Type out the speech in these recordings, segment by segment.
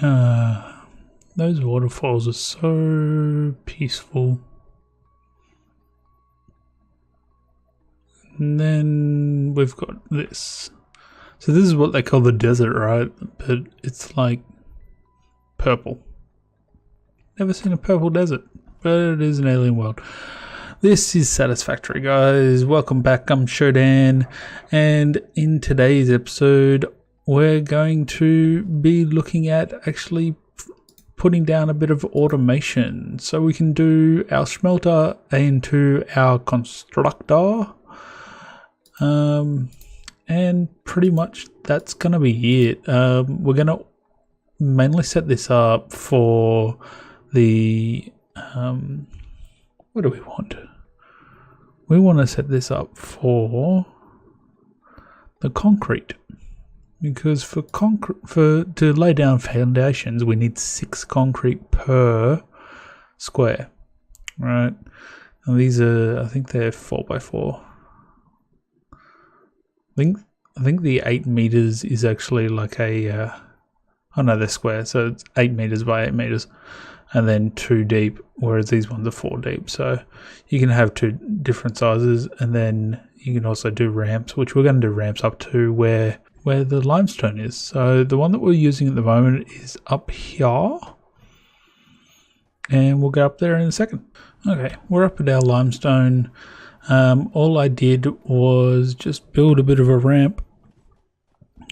Those waterfalls are so peaceful. And then we've got this. So this is what they call the desert, right? But it's like purple. Never seen a purple desert, but it is an alien world. This is Satisfactory, guys. Welcome back. I'm Showdan, and in today's episode, we're going to be looking at actually putting down a bit of automation so we can do our smelter into our constructor. And pretty much that's going to be it. We're going to mainly set this up for the, what do we want? We want to set this up for the concrete, because to lay down foundations, we need 6 concrete per square, right? And these are, I think they're 4x4. I think the 8 meters is actually like a, oh no, they're square, so it's 8 meters by 8 meters, and then 2 deep, whereas these ones are 4 deep. So you can have 2 different sizes, and then you can also do ramps, which we're going to do ramps up to where the limestone is. So the one that we're using at the moment is up here, and we'll go up there in a second. Okay, we're up at our limestone. All I did was just build a bit of a ramp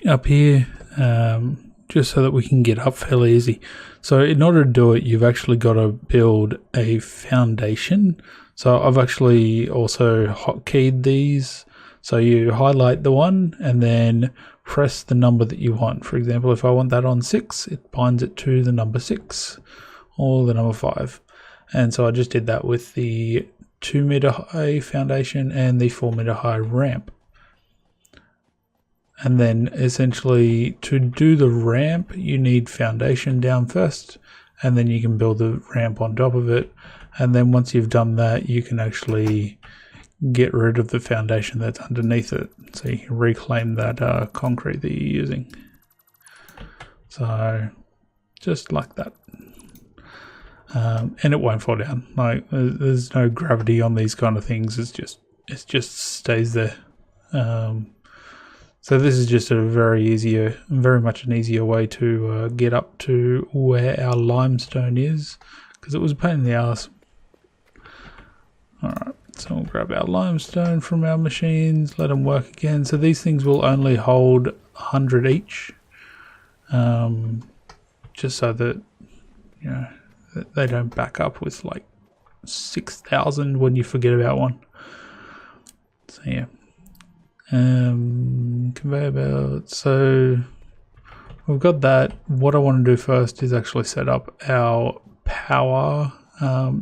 up here, just so that we can get up fairly easy. So in order to do it, you've actually got to build a foundation. So I've actually also hotkeyed these. So you highlight the one and then press the number that you want. For example, if I want that on 6, it binds it to the number 6 or the number 5. And so I just did that with the 2 meter high foundation and the 4 meter high ramp. And then essentially to do the ramp, you need foundation down first, and then you can build the ramp on top of it. And then once you've done that, you can actually get rid of the foundation that's underneath it, so you can reclaim that concrete that you're using. So just like that. And it won't fall down. Like, there's no gravity on these kind of things. It just stays there. So this is just a very much an easier way to get up to where our limestone is, because it was a pain in the ass. All right, so we'll grab our limestone from our machines, let them work again. So these things will only hold 100 each, just so that, you know, they don't back up with like 6,000 when you forget about one. So yeah, conveyor belt. So we've got that. What I want to do first is actually set up our power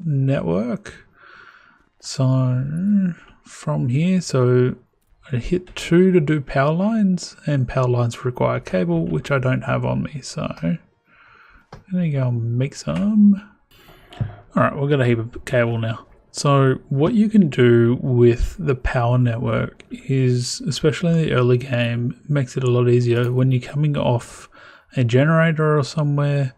network. So from here, so I hit 2 to do power lines, and power lines require cable, which I don't have on me. So I'm gonna go and make some. Alright, we've got a heap of cable now. So what you can do with the power network is, especially in the early game, makes it a lot easier. When you're coming off a generator or somewhere,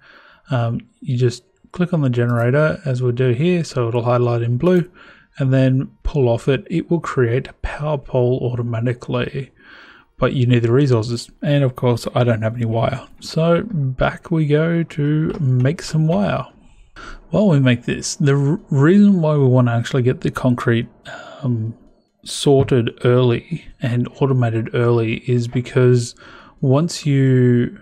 you just click on the generator, as we'll do here, so it'll highlight in blue, and then pull off it. It will create a power pole automatically, but you need the resources, and of course I don't have any wire. So back we go to make some wire. While we make this, the reason why we want to actually get the concrete sorted early and automated early is because once you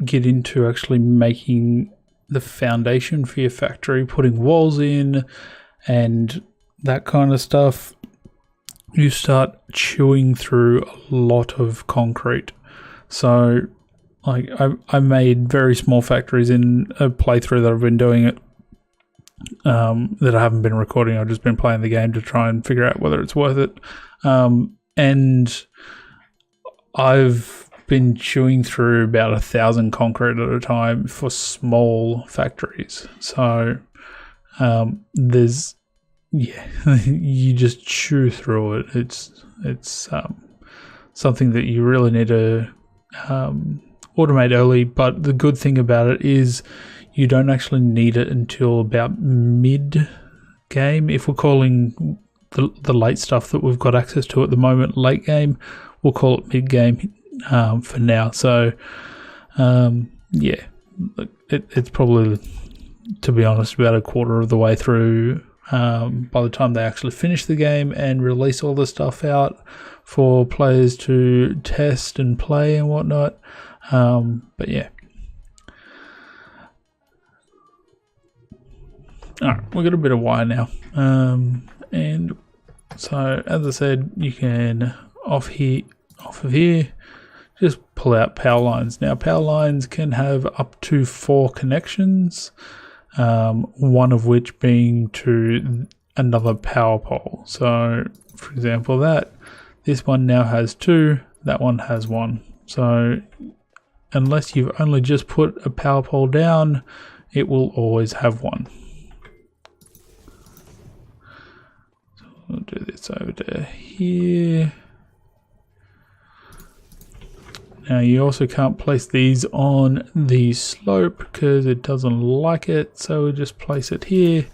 get into actually making the foundation for your factory, putting walls in and that kind of stuff, you start chewing through a lot of concrete. So like I made very small factories in a playthrough that I've been doing it, that I haven't been recording. I've just been playing the game to try and figure out whether it's worth it. And I've been chewing through about 1,000 concrete at a time for small factories. So there's, yeah, you just chew through it. It's something that you really need to automate early, but the good thing about it is you don't actually need it until about mid game. If we're calling the late stuff that we've got access to at the moment late game, we'll call it mid game for now. So yeah, it's probably, to be honest, about a quarter of the way through by the time they actually finish the game and release all the stuff out for players to test and play and whatnot. But yeah. Alright, we've got a bit of wire now. And so, as I said, you can off of here, just pull out power lines. Now, power lines can have up to 4 connections, one of which being to another power pole. So, for example, this one now has 2, that one has 1. So, unless you've only just put a power pole down, it will always have 1. So we'll do this over to here. Now you also can't place these on the slope because it doesn't like it, so we'll just place it here.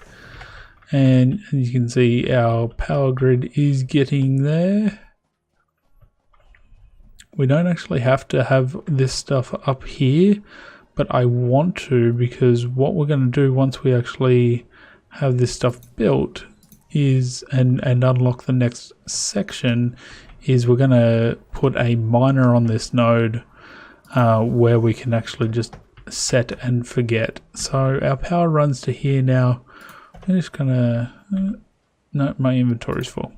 And as you can see, our power grid is getting there. We don't actually have to have this stuff up here, but I want to, because what we're going to do once we actually have this stuff built is, and unlock the next section, is we're going to put a miner on this node where we can actually just set and forget. So our power runs to here now. I'm just going to, no, my inventory's full.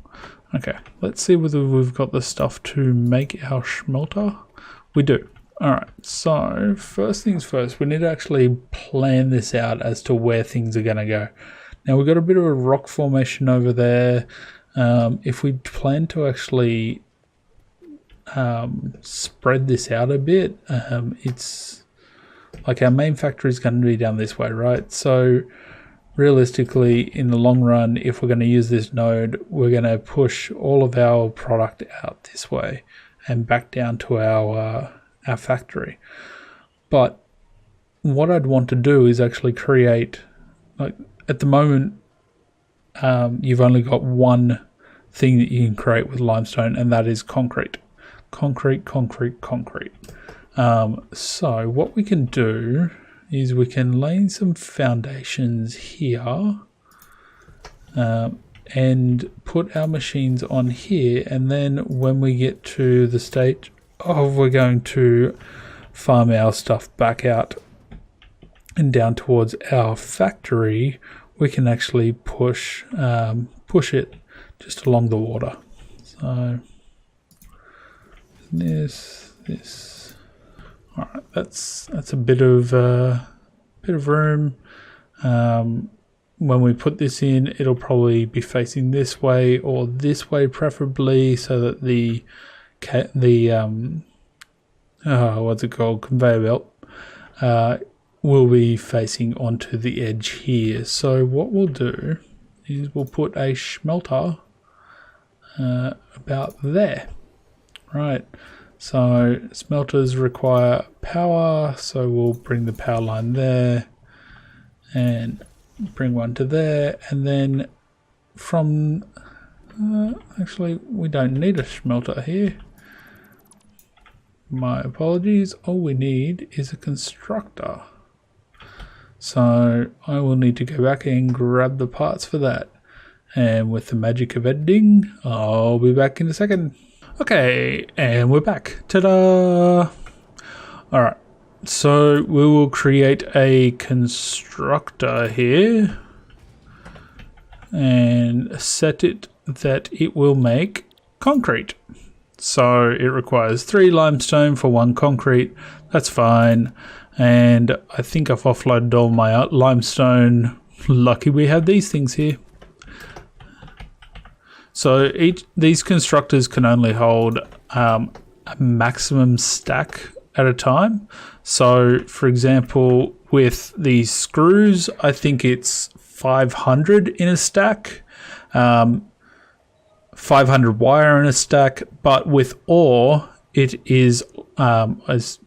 Okay, let's see whether we've got the stuff to make our smelter. We do. Alright, so first things first, we need to actually plan this out as to where things are going to go. Now we've got a bit of a rock formation over there. If we plan to actually spread this out a bit, it's like our main factory is going to be down this way, right? So realistically, in the long run, if we're going to use this node, we're going to push all of our product out this way and back down to our factory. But what I'd want to do is actually create, like at the moment, you've only got one thing that you can create with limestone, and that is concrete. Concrete. So what we can do is we can lay some foundations here and put our machines on here, and then when we get to the stage of we're going to farm our stuff back out and down towards our factory, we can actually push it just along the water. So this. All right, that's a bit of room. When we put this in, it'll probably be facing this way or this way, preferably, so that the what's it called, conveyor belt, will be facing onto the edge here. So what we'll do is we'll put a smelter about there. Right. So smelters require power, so we'll bring the power line there and bring one to there, and then from actually we don't need a smelter here. My apologies. All we need is a constructor. So I will need to go back and grab the parts for that. And with the magic of editing, I'll be back in a second. Okay, and we're back. Ta-da! Alright, so we will create a constructor here and set it that it will make concrete. So it requires 3 limestone for 1 concrete. That's fine. And I think I've offloaded all my limestone. Lucky we have these things here. So these constructors can only hold a maximum stack at a time. So for example, with these screws, I think it's 500 in a stack, 500 wire in a stack, but with ore, it is as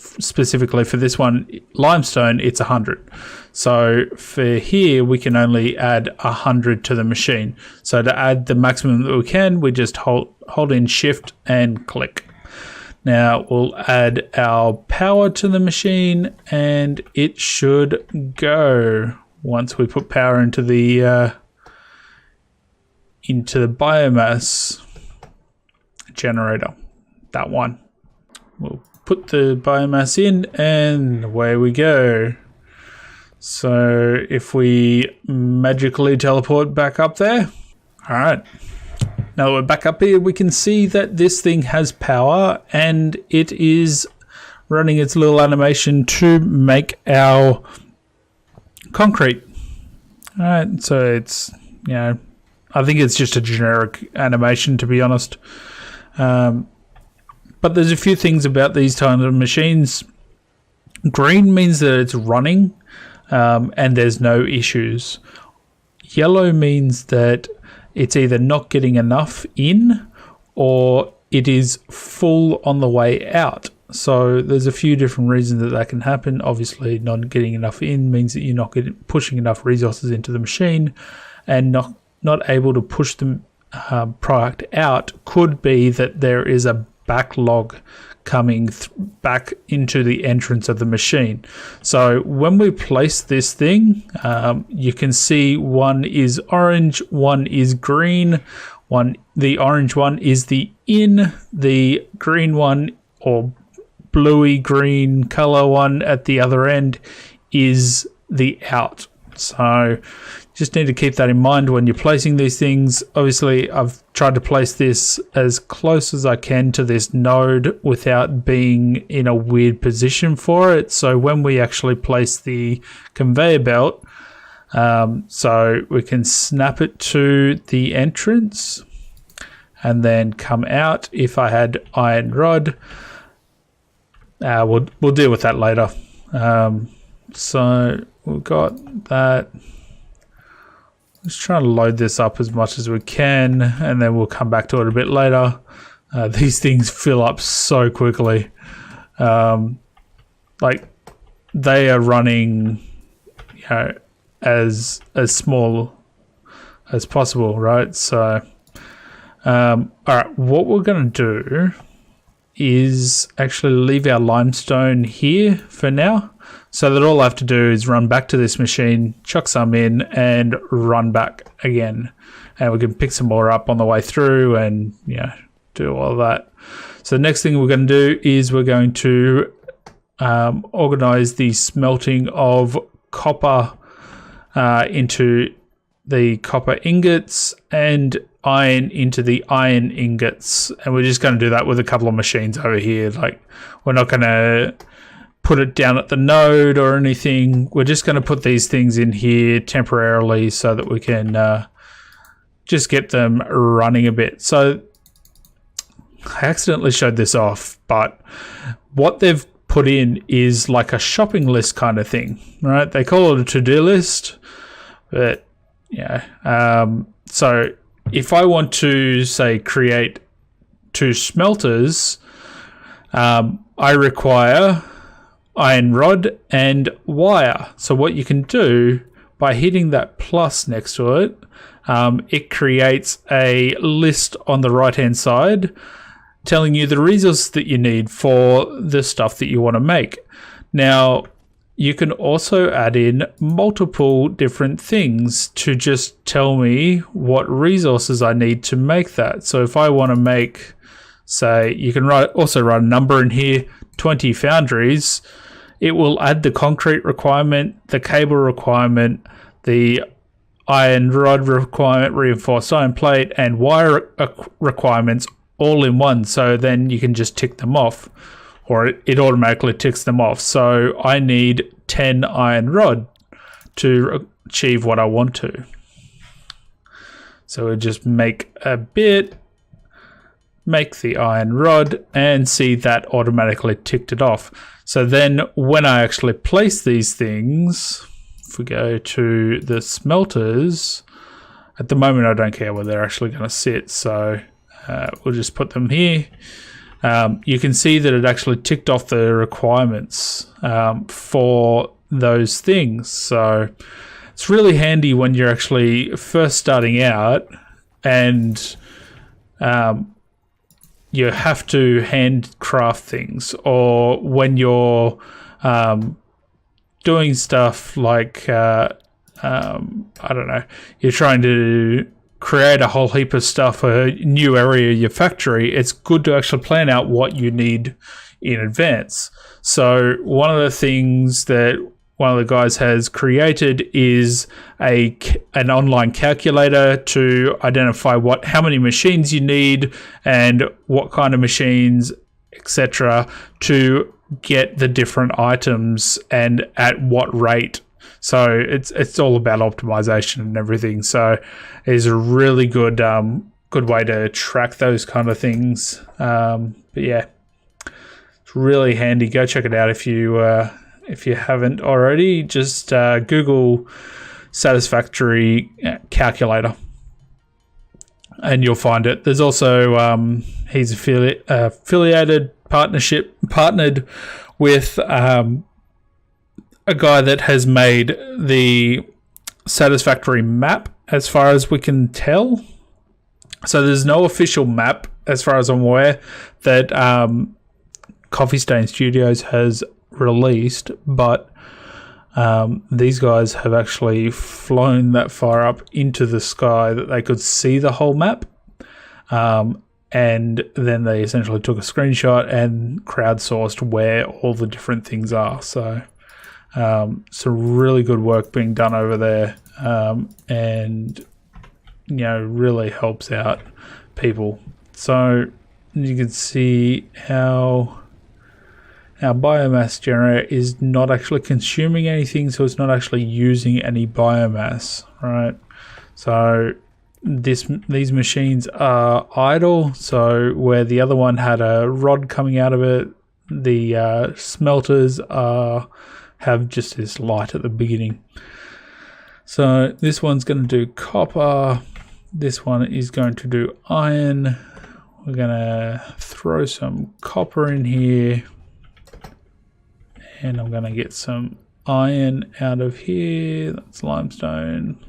specifically for this one, limestone, it's 100. So for here, we can only add 100 to the machine. So to add the maximum that we can, we just hold in shift and click. Now we'll add our power to the machine, and it should go once we put power into the biomass generator. That one. We'll put the biomass in, and away we go. So if we magically teleport back up there, all right. Now that we're back up here, we can see that this thing has power and it is running its little animation to make our concrete. All right, so it's, I think it's just a generic animation, to be honest. But there's a few things about these kinds of machines. Green means that it's running and there's no issues. Yellow means that it's either not getting enough in or it is full on the way out. So there's a few different reasons that can happen. Obviously, not getting enough in means that you're not pushing enough resources into the machine, and not able to push the product out could be that there is a backlog coming back into the entrance of the machine. So when we place this thing, you can see one is orange, one is green, the orange one is the in, the green one or bluey green color one at the other end is the out. So just need to keep that in mind when you're placing these things. Obviously, I've tried to place this as close as I can to this node without being in a weird position for it. So when we actually place the conveyor belt, so we can snap it to the entrance and then come out. If I had iron rod, we'll deal with that later. So we've got that. Let's try and load this up as much as we can, and then we'll come back to it a bit later. These things fill up so quickly. Like they are running, as small as possible, right? So, all right, what we're going to do is actually leave our limestone here for now, so that all I have to do is run back to this machine, chuck some in, and run back again. And we can pick some more up on the way through and do all that. So the next thing we're going to do is we're going to organize the smelting of copper into the copper ingots and iron into the iron ingots. And we're just going to do that with a couple of machines over here. Like, we're not going to put it down at the node or anything. We're just going to put these things in here temporarily so that we can just get them running a bit. So I accidentally showed this off, but what they've put in is like a shopping list kind of thing, right? They call it a to-do list, but so if I want to, say, create 2 smelters, I require iron rod and wire. So what you can do by hitting that plus next to it, it creates a list on the right hand side telling you the resources that you need for the stuff that you want to make. Now, you can also add in multiple different things to just tell me what resources I need to make that. So if I want to make, say, you can also write a number in here, 20 foundries. It will add the concrete requirement, the cable requirement, the iron rod requirement, reinforced iron plate, and wire requirements all in one. So then you can just tick them off, or it automatically ticks them off. So I need 10 iron rod to achieve what I want to. So we just make a bit, make the iron rod, and see that automatically ticked it off. So then when I actually place these things, if we go to the smelters, at the moment I don't care where they're actually going to sit. So we'll just put them here. you can see that it actually ticked off the requirements for those things. So it's really handy when you're actually first starting out and you have to handcraft things, or when you're doing stuff like, I don't know, you're trying to create a whole heap of stuff for a new area of your factory. It's good to actually plan out what you need in advance. So one of the things that one of the guys has created is an online calculator to identify how many machines you need and what kind of machines, etc., to get the different items and at what rate. So it's all about optimization and everything. So it's a really good way to track those kind of things. But yeah, it's really handy. Go check it out if you haven't already. Just Google Satisfactory Calculator and you'll find it. There's also he's partnered with a guy that has made the Satisfactory map, as far as we can tell. So there's no official map, as far as I'm aware, that Coffee Stain Studios has released, but these guys have actually flown that far up into the sky that they could see the whole map. And then they essentially took a screenshot and crowdsourced where all the different things are. So some really good work being done over there, and really helps out people. So you can see our biomass generator is not actually consuming anything, so it's not actually using any biomass, right? So these machines are idle. So where the other one had a rod coming out of it, the smelters have just this light at the beginning. So this one's going to do copper. This one is going to do iron. We're going to throw some copper in here. And I'm going to get some iron out of here. That's limestone,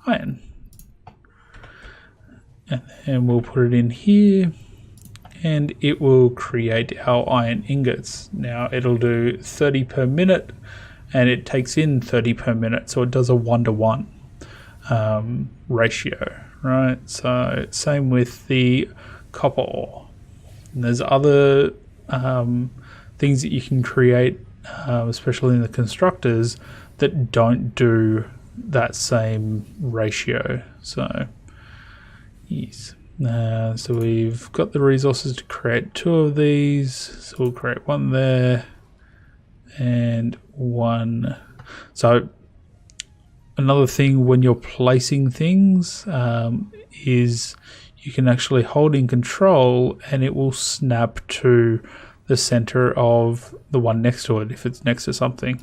iron. And then we'll put it in here. And it will create our iron ingots. Now it'll do 30 per minute, and it takes in 30 per minute, so it does a 1-to-1 ratio, right? So same with the copper ore. And there's other things that you can create, especially in the constructors, that don't do that same ratio. So yes. So we've got the resources to create 2 of these. So we'll create 1 there and 1. So another thing when you're placing things is you can actually hold in control and it will snap to the center of the one next to it if it's next to something,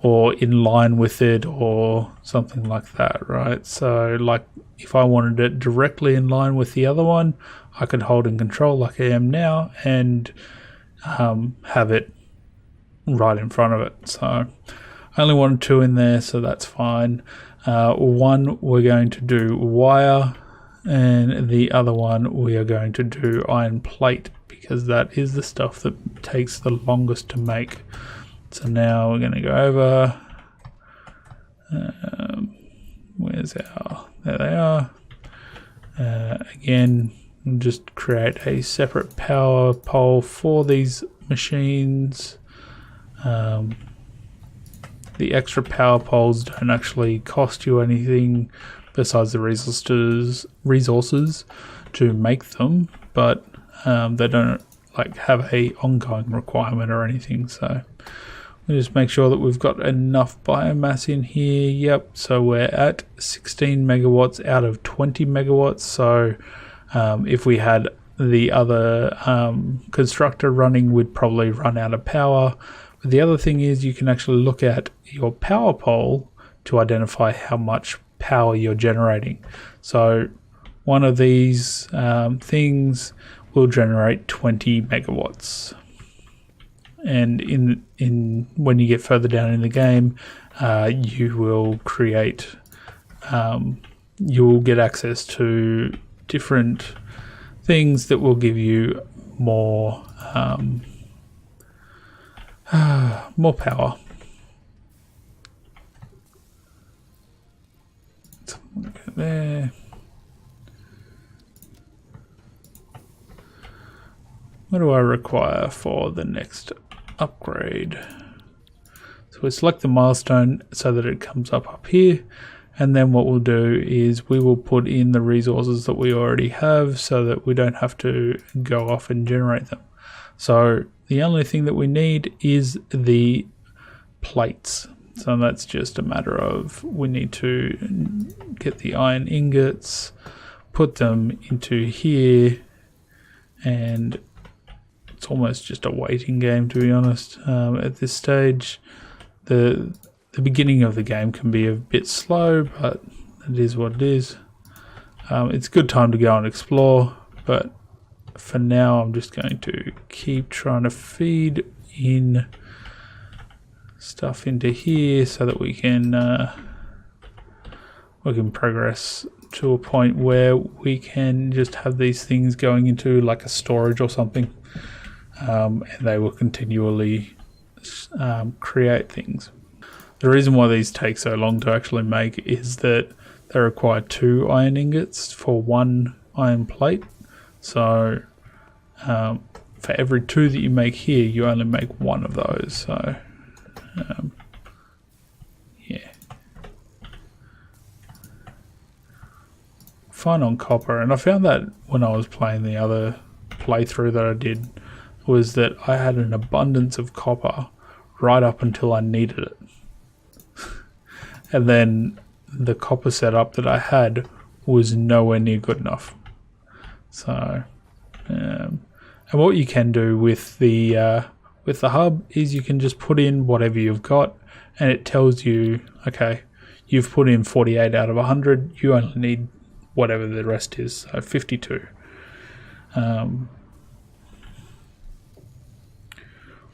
or in line with it, or something like that, right? So like if I wanted it directly in line with the other one, I could hold in control like I am now and have it right in front of it. So I only wanted 2 in there, so that's fine. 1 we're going to do wire, and the other one we are going to do iron plate, because that is the stuff that takes the longest to make. So now we're going to go over, where's our, there they are. Again, we'll just create a separate power pole for these machines. The extra power poles don't actually cost you anything besides the resources to make them, but they don't like have a ongoing requirement or anything. So we'll just make sure that we've got enough biomass in here. Yep, so we're at 16 megawatts out of 20 megawatts. So if we had the other constructor running, we'd probably run out of power. But the other thing is you can actually look at your power pole to identify how much power you're generating. So one of these things will generate 20 megawatts. And in when you get further down in the game, you will create, you will get access to different things that will give you more more power. So look at there. What do I require for the next upgrade? So we select the milestone so that it comes up here, and then what we'll do is we will put in the resources that we already have so that we don't have to go off and generate them. So the only thing that we need is the plates. So that's just a matter of, we need to get the iron ingots, put them into here, and it's almost just a waiting game, to be honest. At this stage, the beginning of the game can be a bit slow, but it is what it is. It's a good time to go and explore, but for now I'm just going to keep trying to feed in stuff into here so that we can progress to a point where we can just have these things going into like a storage or something. And they will continually create things. The reason why these take so long to actually make is that they require 2 iron ingots for 1 iron plate. So for every 2 that you make here, you only make 1 of those. So yeah. Fine on copper, and I found that when I was playing the other playthrough that I did, was that I had an abundance of copper right up until I needed it. And then the copper setup that I had was nowhere near good enough. So, and what you can do with the hub is you can just put in whatever you've got, and it tells you, okay, you've put in 48 out of 100, you only need whatever the rest is, so 52.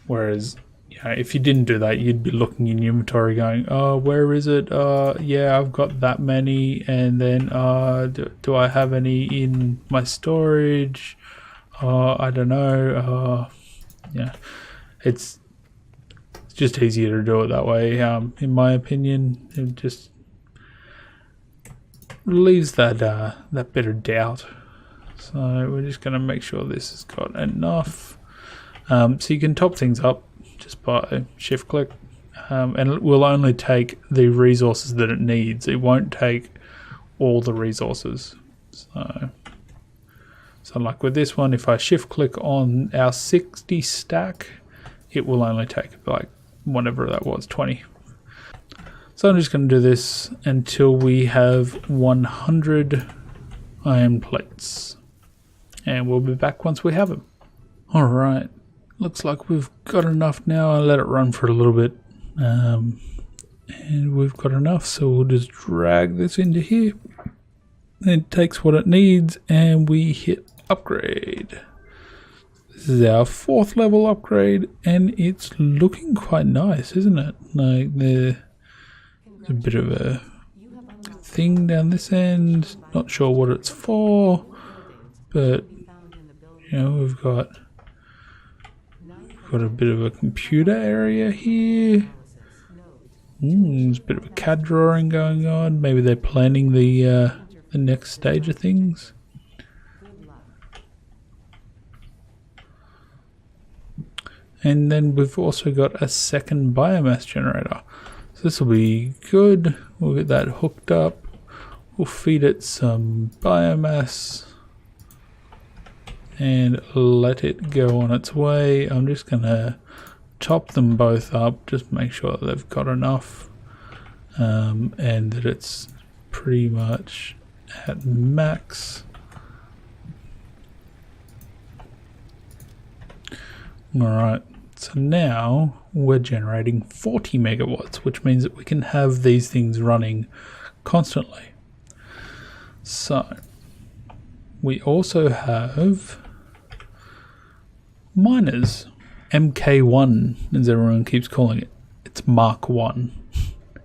Whereas, you know, if you didn't do that, you'd be looking in your inventory going, oh, where is it? Yeah, I've got that many. And then, do I have any in my storage? I don't know. Yeah, it's just easier to do it that way. In my opinion, it just leaves that bit of doubt. So we're just going to make sure this has got enough. So you can top things up just by shift click, and it will only take the resources that it needs. It won't take all the resources. So like with this one, if I shift click on our 60 stack, it will only take like whatever that was, 20. So I'm just going to do this until we have 100 iron plates, and we'll be back once we have them. All right. Looks like we've got enough now. I'll let it run for a little bit. And we've got enough, so we'll just drag this into here. It takes what it needs, and we hit upgrade. This is our 4th level upgrade, and it's looking quite nice, isn't it? Like there's a bit of a thing down this end. Not sure what it's for, but you know, we've got a bit of a computer area here. There's a bit of a CAD drawing going on. Maybe they're planning the next stage of things. And then we've also got a second biomass generator. So this will be good. We'll get that hooked up. We'll feed it some biomass and let it go on its way. I'm just going to top them both up, just make sure that they've got enough, and that it's pretty much at max. Alright, so now we're generating 40 megawatts, which means that we can have these things running constantly. So we also have miners. MK1, as everyone keeps calling it. It's Mark 1.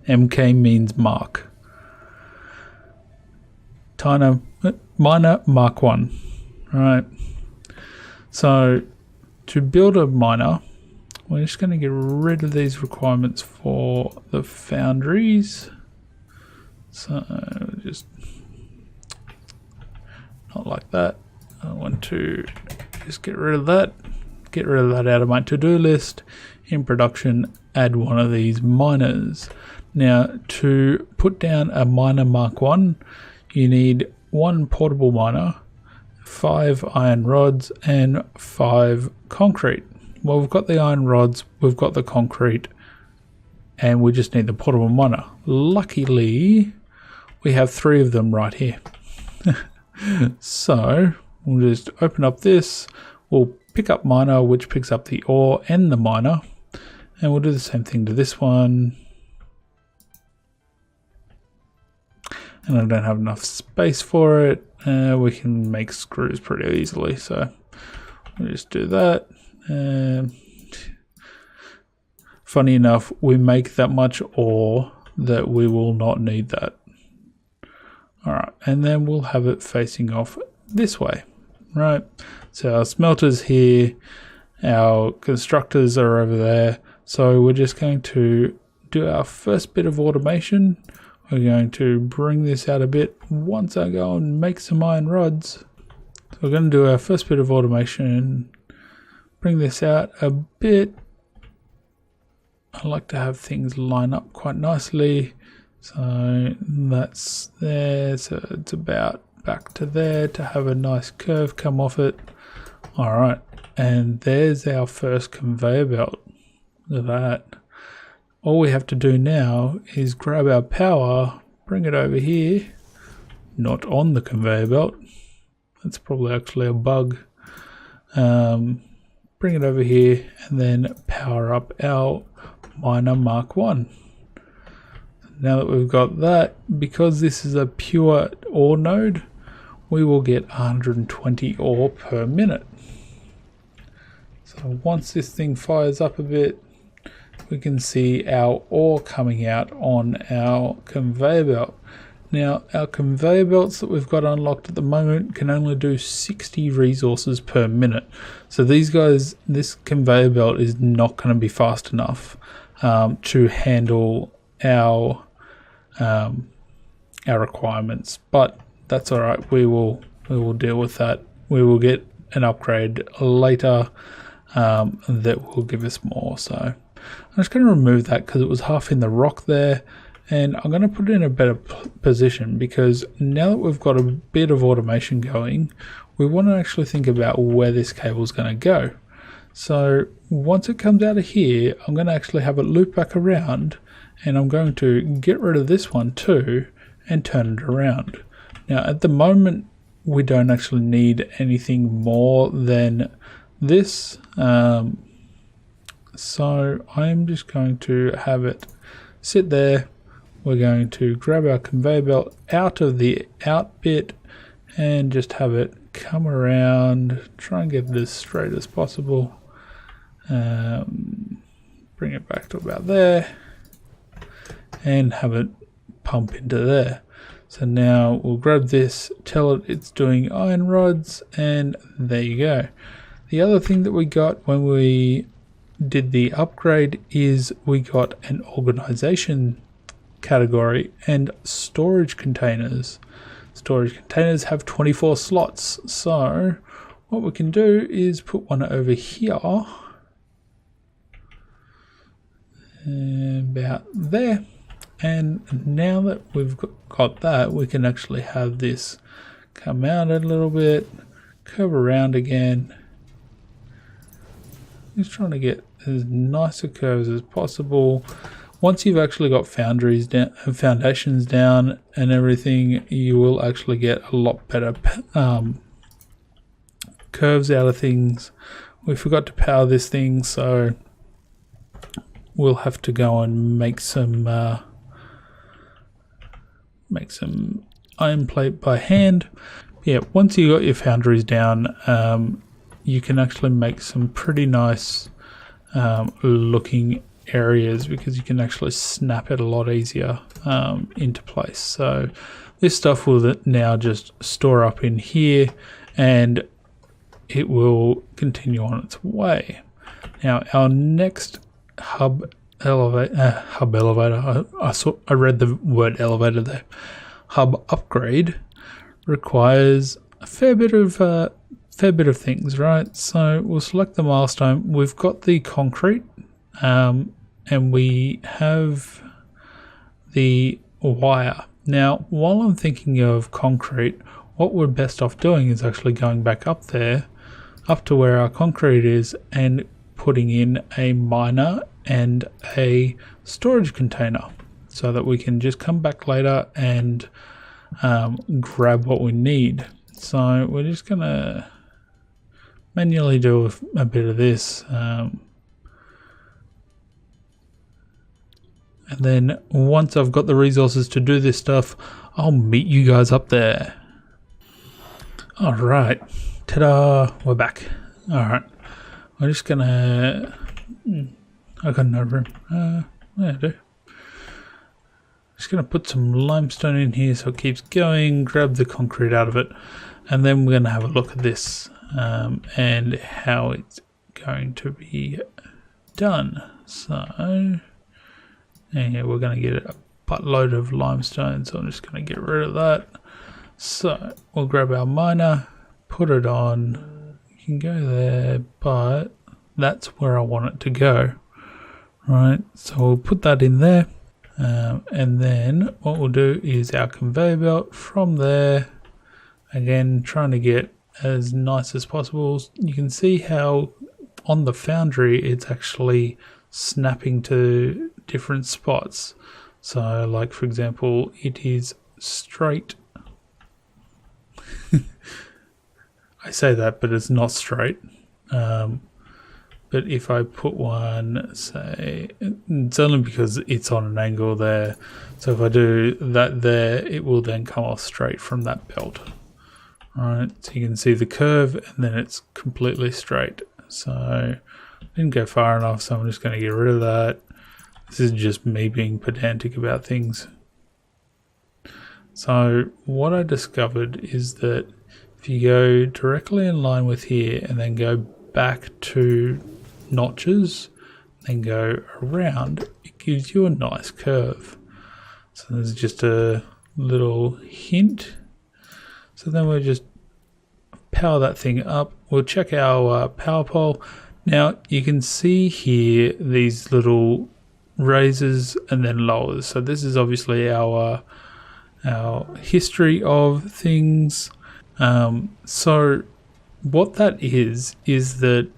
MK means Mark. Miner Mark 1. Right. So to build a miner, we're just going to get rid of these requirements for the foundries. So just not like that. I want to just get rid of that. Get rid of that out of my to-do list. In production, add one of these miners. Now, to put down a miner Mark 1, you need 1 portable miner, 5 iron rods, and 5 concrete. Well, we've got the iron rods, we've got the concrete, and we just need the portable miner. Luckily, we have 3 of them right here. So, we'll just open up this, we'll pick up miner, which picks up the ore and the miner, and we'll do the same thing to this one. And I don't have enough space for it. We can make screws pretty easily, so we'll just do that. Funny enough, we make that much ore that we will not need that. Alright, and then we'll have it facing off this way, right? So our smelter's here, our constructors are over there, so we're just going to do our first bit of automation. We're going to bring this out a bit once I go and make some iron rods. So we're going to do our first bit of automation, bring this out a bit. I like to have things line up quite nicely. So that's there, so it's about back to there to have a nice curve come off it. Alright, and there's our first conveyor belt. Look at that. All we have to do now is grab our power, bring it over here, not on the conveyor belt. That's probably actually a bug. Bring it over here and then power up our miner Mark 1. Now that we've got that, because this is a pure ore node, we will get 120 ore per minute. So once this thing fires up a bit, we can see our ore coming out on our conveyor belt. Now, our conveyor belts that we've got unlocked at the moment can only do 60 resources per minute. So these guys, this conveyor belt is not going to be fast enough to handle our requirements. But that's all right. We will deal with that. We will get an upgrade later that will give us more. So I'm just going to remove that because it was half in the rock there, and I'm going to put it in a better position because now that we've got a bit of automation going, we want to actually think about where this cable is going to go. So once it comes out of here, I'm going to actually have it loop back around, and I'm going to get rid of this one too and turn it around. Now at the moment we don't actually need anything more than this. So I'm just going to have it sit there. We're going to grab our conveyor belt out of the out bit and just have it come around, try and get it as straight as possible. Bring it back to about there and have it pump into there. So now we'll grab this, tell it it's doing iron rods, and there you go. The other thing that we got when we did the upgrade is we got an organization category and storage containers. Storage containers have 24 slots, so what we can do is put one over here about there, and now that we've got that, we can actually have this come out a little bit, curve around again. Just trying to get as nice a curves as possible. Once you've actually got foundations down and everything, you will actually get a lot better curves out of things. We forgot to power this thing, so we'll have to go and make some iron plate by hand. Yeah, once you got your foundries down, you can actually make some pretty nice looking areas, because you can actually snap it a lot easier into place. So this stuff will now just store up in here, and it will continue on its way. Now our next hub elevator, I read the word elevator there. Hub upgrade requires a fair bit of things, right? So we'll select the milestone. We've got the concrete, and we have the wire. Now, while I'm thinking of concrete, what we're best off doing is actually going back up there, up to where our concrete is, and putting in a miner and a storage container, so that we can just come back later and grab what we need. So we're just gonna manually do a bit of this, and then once I've got the resources to do this stuff, I'll meet you guys up there. Alright, ta-da, we're back. Alright, we're just gonna, I got no room, yeah I do. Just gonna put some limestone in here so it keeps going, grab the concrete out of it, and then we're gonna have a look at this and how it's going to be done. So yeah, we're going to get a buttload of limestone, so I'm just going to get rid of that. So we'll grab our miner, put it on. You can go there, but that's where I want it to go. Right, so we'll put that in there, and then what we'll do is our conveyor belt from there. Again, trying to get as nice as possible. You can see how on the foundry it's actually snapping to different spots. So like, for example, it is straight. I say that, but it's not straight. But if I put one, say, it's only because it's on an angle there. So if I do that there, it will then come off straight from that belt. Alright, so you can see the curve, and then it's completely straight. So didn't go far enough, so I'm just going to get rid of that. This is just me being pedantic about things. So what I discovered is that if you go directly in line with here and then go back 2 notches, then go around, it gives you a nice curve. So there's just a little hint. So then we'll just power that thing up. We'll check our power pole. Now you can see here these little raises and then lowers. So this is obviously our history of things. So what that is that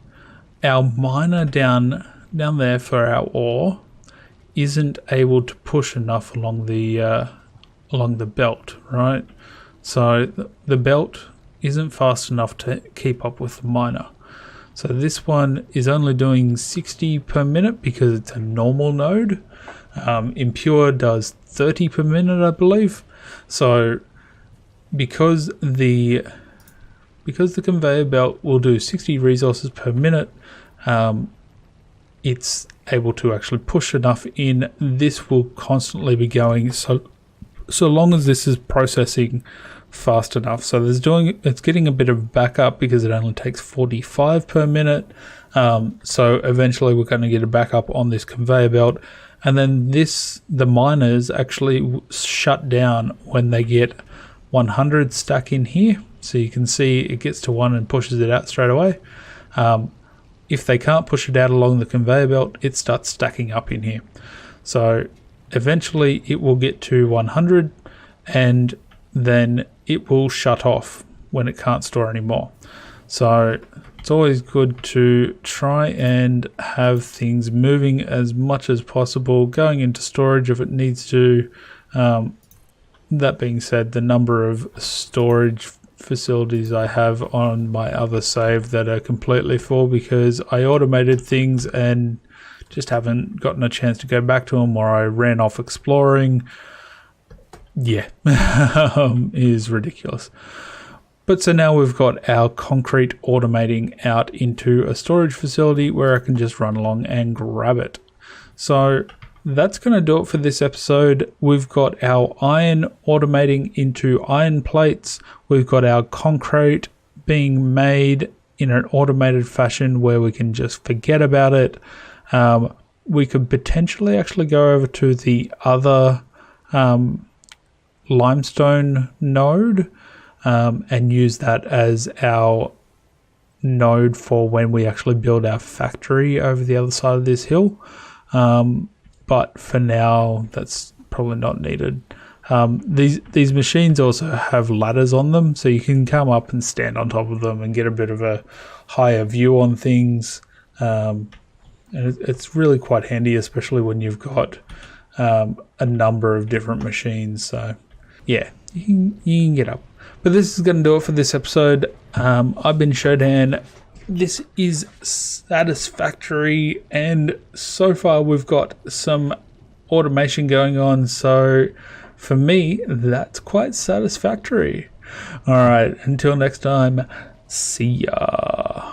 our miner down there for our ore isn't able to push enough along the belt, right? So the belt isn't fast enough to keep up with the miner. So this one is only doing 60 per minute because it's a normal node. Impure does 30 per minute, I believe. So because the conveyor belt will do 60 resources per minute, it's able to actually push enough in. This will constantly be going so long as this is processing fast enough. So it's getting a bit of backup because it only takes 45 per minute. So eventually we're going to get a backup on this conveyor belt, and then the miners actually shut down when they get 100 stuck in here. So you can see it gets to 1 and pushes it out straight away. If they can't push it out along the conveyor belt, it starts stacking up in here. So eventually it will get to 100, and then it will shut off when it can't store anymore. So it's always good to try and have things moving as much as possible, going into storage if it needs to. That being said, the number of storage facilities I have on my other save that are completely full because I automated things and just haven't gotten a chance to go back to them, or I ran off exploring. Yeah, is ridiculous. But so now we've got our concrete automating out into a storage facility where I can just run along and grab it. So that's going to do it for this episode. We've got our iron automating into iron plates. We've got our concrete being made in an automated fashion where we can just forget about it. We could potentially actually go over to the other limestone node and use that as our node for when we actually build our factory over the other side of this hill. But for now, that's probably not needed. These machines also have ladders on them, so you can come up and stand on top of them and get a bit of a higher view on things. And it's really quite handy, especially when you've got a number of different machines. So yeah, you can get up. But this is going to do it for this episode. I've been Showdan. This is Satisfactory, and so far we've got some automation going on. So for me, that's quite satisfactory. All right, until next time, see ya.